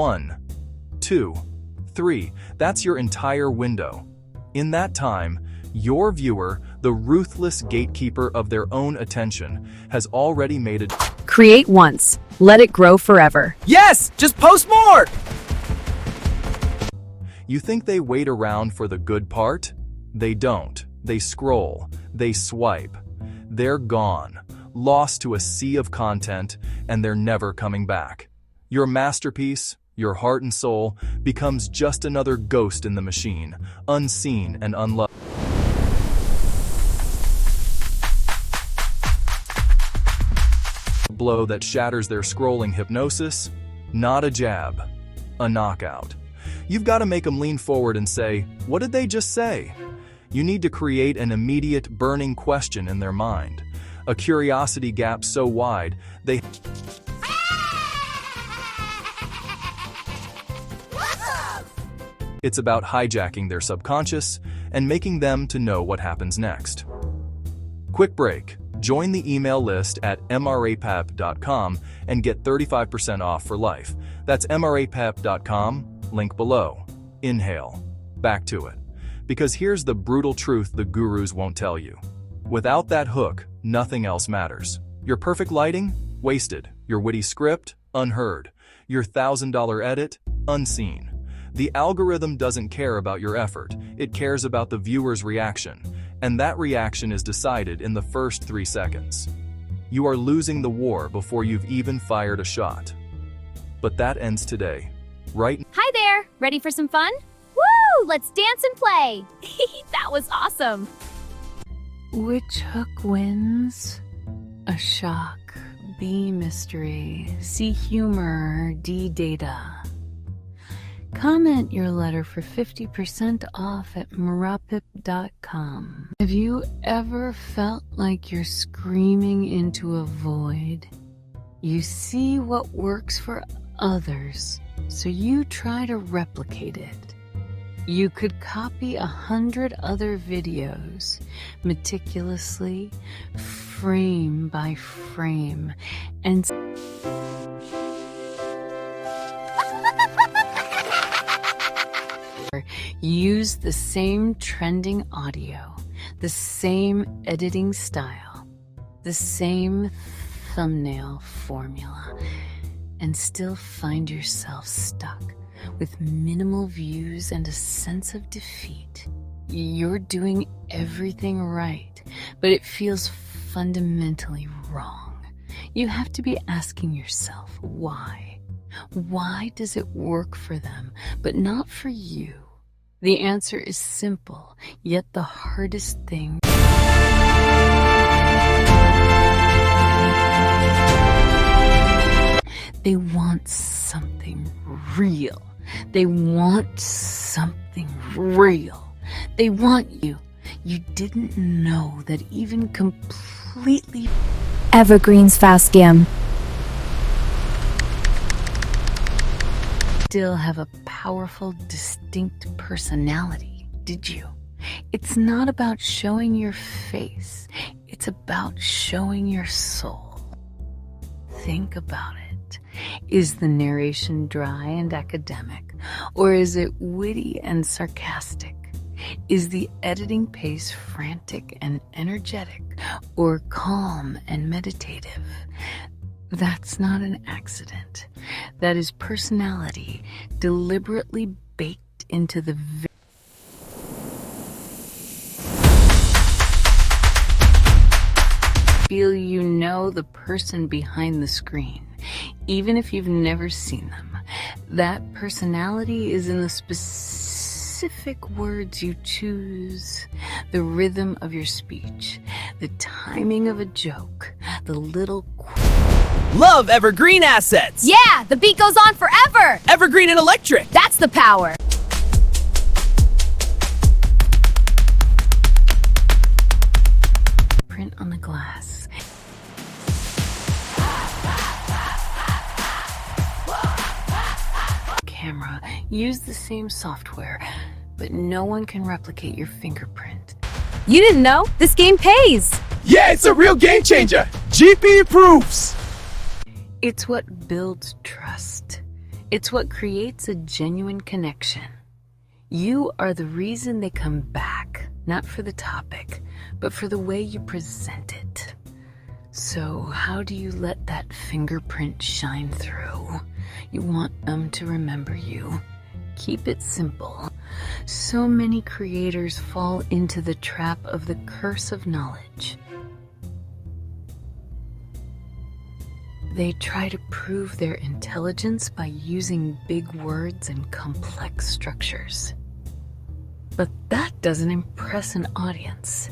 1, 2, 3. That's your entire window. In that time, your viewer, the ruthless gatekeeper of their own attention, has already made it. Create once, let it grow forever. Yes, just post more! You think they wait around for the good part? They don't. They scroll. They swipe. They're gone, lost to a sea of content, and they're never coming back. Your masterpiece, your heart and soul, becomes just another ghost in the machine, unseen and unloved. Blow that shatters their scrolling hypnosis, not a jab, a knockout. You've got to make them lean forward and say, what did they just say? You need to create an immediate burning question in their mind, a curiosity gap so wide they It's about hijacking their subconscious and making them to know what happens next. Quick break. Join the email list at mrapep.com and get 35% off for life. That's mrapep.com, link below. Inhale. Back to it. Because here's the brutal truth the gurus won't tell you. Without that hook, nothing else matters. Your perfect lighting? Wasted. Your witty script? Unheard. Your $1,000 edit? Unseen. The algorithm doesn't care about your effort. It cares about the viewer's reaction. And that reaction is decided in the first 3 seconds. You are losing the war before you've even fired a shot. But that ends today, right? Hi there! Ready for some fun? Woo! Let's dance and play! That was awesome! Which hook wins? A shock, B mystery, C humor, D data. Comment your letter for 50% off at marapip.com. Have you ever felt like you're screaming into a void? You see what works for others, so you try to replicate it. You could copy 100 other videos meticulously, frame by frame, and use the same trending audio, the same editing style, the same thumbnail formula, and still find yourself stuck with minimal views and a sense of defeat. You're doing everything right, but it feels fundamentally wrong. You have to be asking yourself, why? Why does it work for them, but not for you? The answer is simple, yet the hardest thing. They want something real. They want something real. They want you. You didn't know that even completely Evergreen's Fast Gam. still have a powerful, distinct personality, did you? It's not about showing your face. It's about showing your soul. Think about it. Is the narration dry and academic, or is it witty and sarcastic? Is the editing pace frantic and energetic, or calm and meditative? That's not an accident. That is personality deliberately baked into the feel you know the person behind the screen, even if you've never seen them. That personality is in the specific words you choose, the rhythm of your speech, the timing of a joke, the little Love evergreen assets! Yeah, the beat goes on forever! Evergreen and electric! That's the power! print on the glass. Camera, use the same software, but no one can replicate your fingerprint. You didn't know? This game pays! Yeah, it's a real game changer! GP approves! It's what builds trust. It's what creates a genuine connection. You are the reason they come back, not for the topic, but for the way you present it. So how do you let that fingerprint shine through? You want them to remember you. Keep it simple. So many creators fall into the trap of the curse of knowledge. They try to prove their intelligence by using big words and complex structures. But that doesn't impress an audience.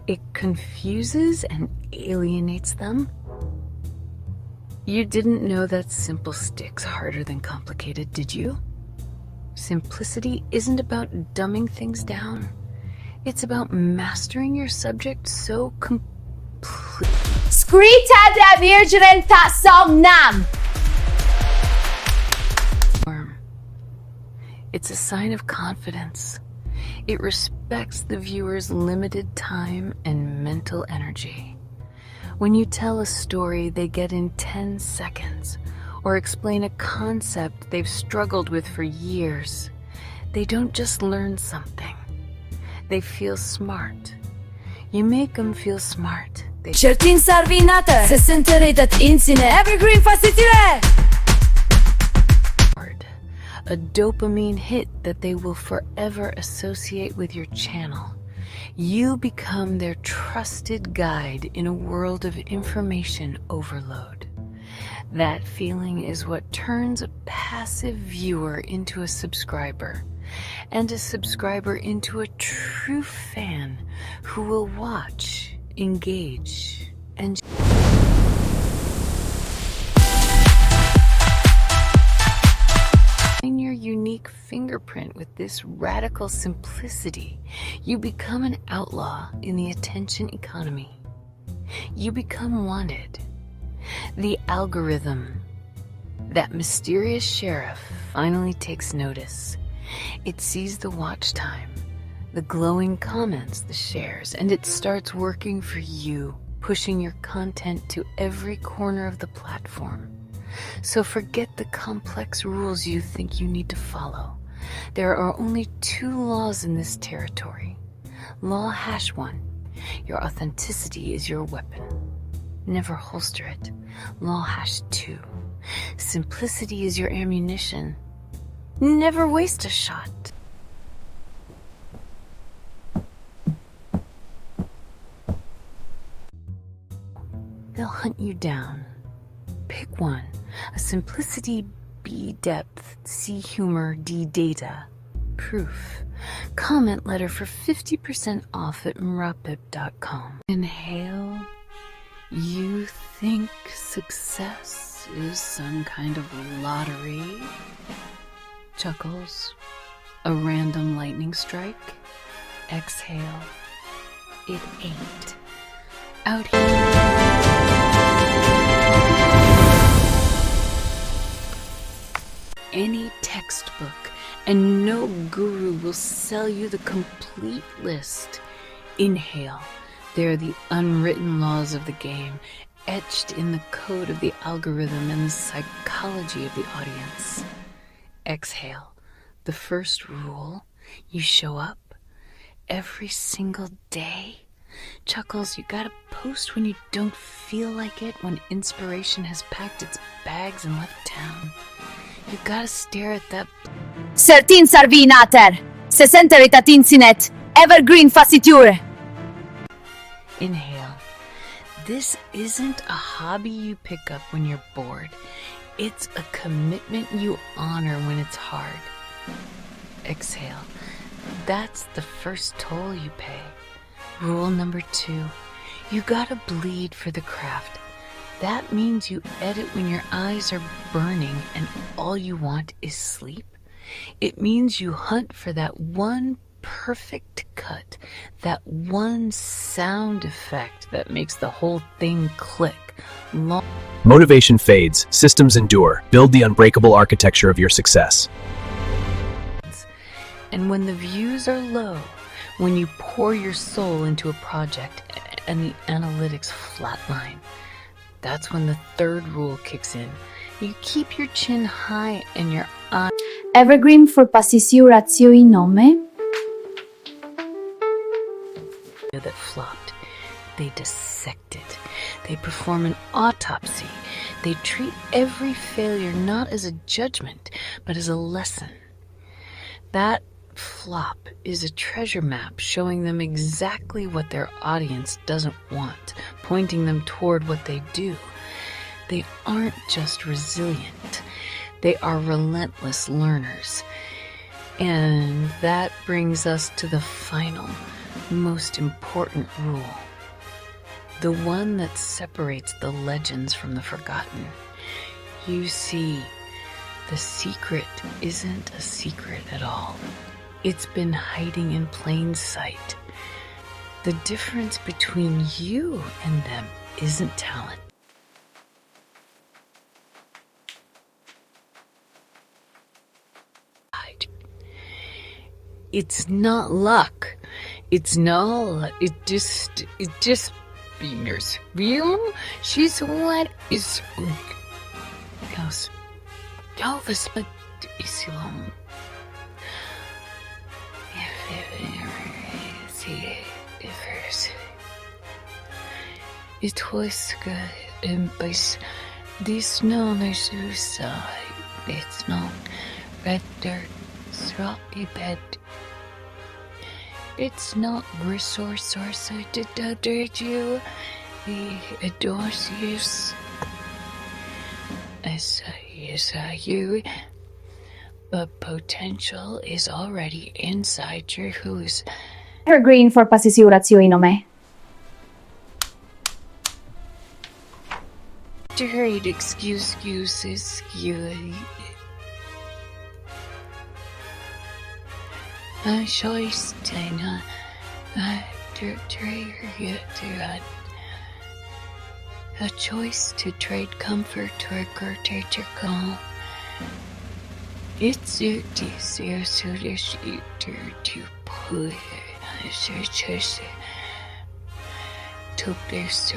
It confuses and alienates them. You didn't know that simple sticks harder than complicated, did you? Simplicity isn't about dumbing things down. It's about mastering your subject so completely. Scritta virgenta somnam. It's a sign of confidence. It respects the viewer's limited time and mental energy. When you tell a story they get in 10 seconds, or explain a concept they've struggled with for years, they don't just learn something. They feel smart. You make them feel smart. Certin sarvinată Se sunt răitat insine Evergreen facitire A dopamine hit that they will forever associate with your channel. You become their trusted guide in a world of information overload. That feeling is what turns a passive viewer into a subscriber, and a subscriber into a true fan who will watch, engage, and in your unique fingerprint with this radical simplicity. You become an outlaw in the attention economy. You become wanted. The algorithm, that mysterious sheriff, finally takes notice. It sees the watch time, the glowing comments, the shares, and it starts working for you, pushing your content to every corner of the platform. So forget the complex rules you think you need to follow. There are only 2 laws in this territory. Law #1. Your authenticity is your weapon. Never holster it. Law #2. Simplicity is your ammunition. Never waste a shot. They'll hunt you down. Pick one. A simplicity, B depth, C humor, D data. Proof. Comment letter for 50% off at mrapip.com. Inhale. You think success is some kind of lottery? Chuckles. A random lightning strike. Exhale. It ain't. Out here. Any textbook, and no guru will sell you the complete list. Inhale. They're the unwritten laws of the game, etched in the code of the algorithm and the psychology of the audience. Exhale. The first rule, you show up every single day. Chuckles, you gotta post when you don't feel like it, when inspiration has packed its bags and left town. You gotta stare at that. Certin sarvinater Se sunt răitat insinet Evergreen facitire Inhale. This isn't a hobby you pick up when you're bored. It's a commitment you honor when it's hard. Exhale. That's the first toll you pay. Rule #2. You gotta bleed for the craft. That means you edit when your eyes are burning and all you want is sleep. It means you hunt for that one perfect cut, that one sound effect that makes the whole thing click. Motivation fades, systems endure. Build the unbreakable architecture of your success. And when the views are low, when you pour your soul into a project and the analytics flatline, that's when the third rule kicks in. You keep your chin high and your eye Evergreen for pasisiurazioni nome. that flopped. They dissect it. They perform an autopsy. They treat every failure not as a judgment, but as a lesson. That flop is a treasure map showing them exactly what their audience doesn't want, pointing them toward what they do. They aren't just resilient. They are relentless learners. And that brings us to the final, most important rule. The one that separates the legends from the forgotten. You see, the secret isn't a secret at all. It's been hiding in plain sight. The difference between you and them isn't talent. It's not luck. It's not. It just Venus. Real? She's what is else. Elvis is it was good, but this known as suicide. It's not red dirt, rocky bed. It's not resource to dirt you. He adores you as you, but potential is already inside your who's. Evergreen for pasisiurazioni nome. Great excuses, a choice to a choice to trade comfort or greater calm. It's your desire to put to place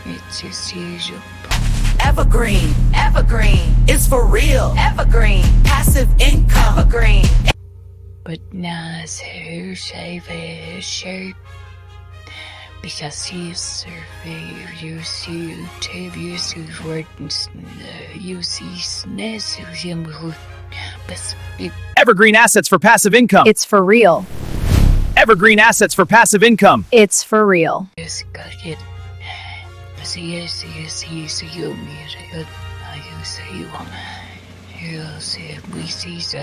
it's as usual. Evergreen. Evergreen is for real. Evergreen. Passive income. Evergreen. But now who save his shape because he's surveyor, you see, interviews who's working, you see, SNES, Evergreen assets for passive income. It's for real. Evergreen assets for passive income. It's for real. we see that